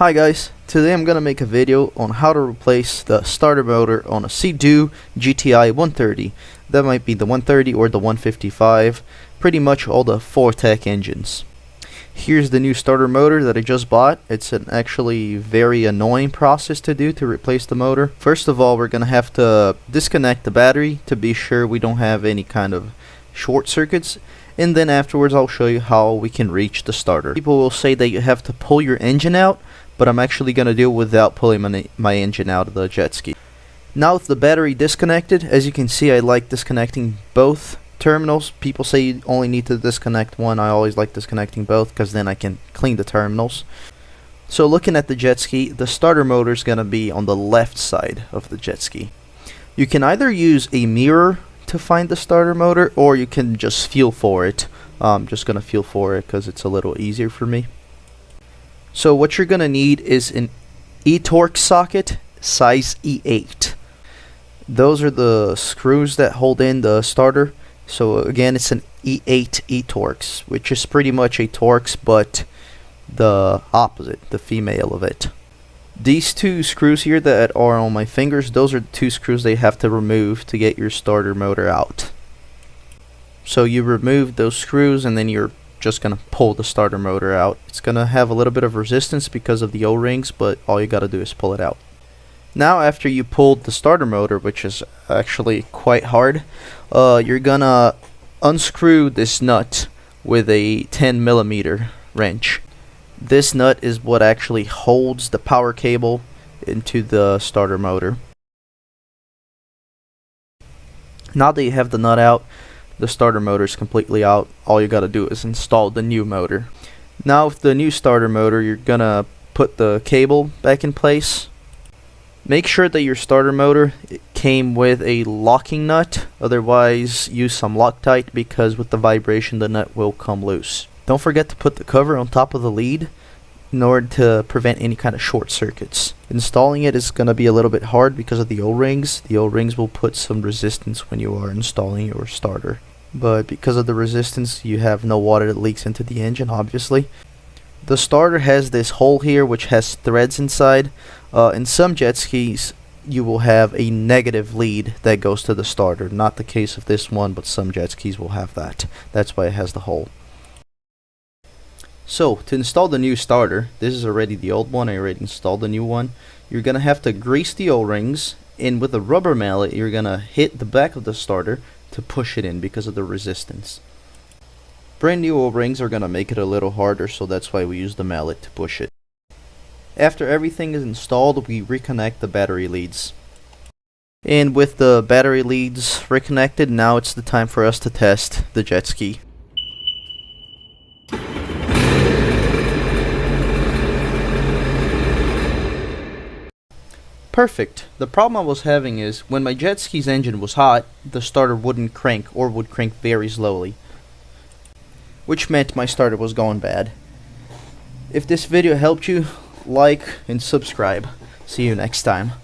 Hi guys, today I'm gonna make a video on how to replace the starter motor on a Sea-Doo GTI 130. That might be the 130 or the 155, pretty much all the 4TEC engines. Here's the new starter motor that I just bought. It's an actually very annoying process to do to replace the motor. First of all, we're gonna have to disconnect the battery to be sure we don't have any kind of short circuits. And then afterwards I'll show you how we can reach the starter. People will say that you have to pull your engine out, but I'm actually going to do it without pulling my engine out of the jet ski. Now with the battery disconnected, as you can see, I like disconnecting both terminals. People say you only need to disconnect one. I always like disconnecting both because then I can clean the terminals. So looking at the jet ski, the starter motor is going to be on the left side of the jet ski. You can either use a mirror to find the starter motor, or you can just feel for it. I'm just going to feel for it because it's a little easier for me. So what you're going to need is an ETorx socket size E8. Those are the screws that hold in the starter. So again, it's an E8 ETorx, which is pretty much a Torx but the opposite, the female of it. These two screws here that are on my fingers, those are the two screws they have to remove to get your starter motor out. So you remove those screws and then you're just gonna pull the starter motor out. It's gonna have a little bit of resistance because of the O-rings, but all you gotta do is pull it out. Now after you pulled the starter motor, which is actually quite hard, you're gonna unscrew this nut with a 10mm wrench. This nut is what actually holds the power cable into the starter motor. Now that you have the nut out, the starter motor is completely out. All you gotta do is install the new motor. Now with the new starter motor, you're gonna put the cable back in place. Make sure that your starter motor came with a locking nut, otherwise use some Loctite because with the vibration the nut will come loose. Don't forget to put the cover on top of the lead in order to prevent any kind of short circuits. Installing it is going to be a little bit hard because of the O-rings. The O-rings will put some resistance when you are installing your starter. But because of the resistance, you have no water that leaks into the engine, obviously. The starter has this hole here which has threads inside. In some jet skis, you will have a negative lead that goes to the starter. Not the case of this one, but some jet skis will have that. That's why it has the hole. So, to install the new starter, this is already the old one, I already installed the new one. You're going to have to grease the O-rings, and with a rubber mallet, you're going to hit the back of the starter to push it in because of the resistance. Brand new O-rings are going to make it a little harder, so that's why we use the mallet to push it. After everything is installed, we reconnect the battery leads. And with the battery leads reconnected, now it's the time for us to test the jet ski. Perfect. The problem I was having is when my jet ski's engine was hot, the starter wouldn't crank or would crank very slowly, which meant my starter was going bad. If this video helped you, like and subscribe. See you next time.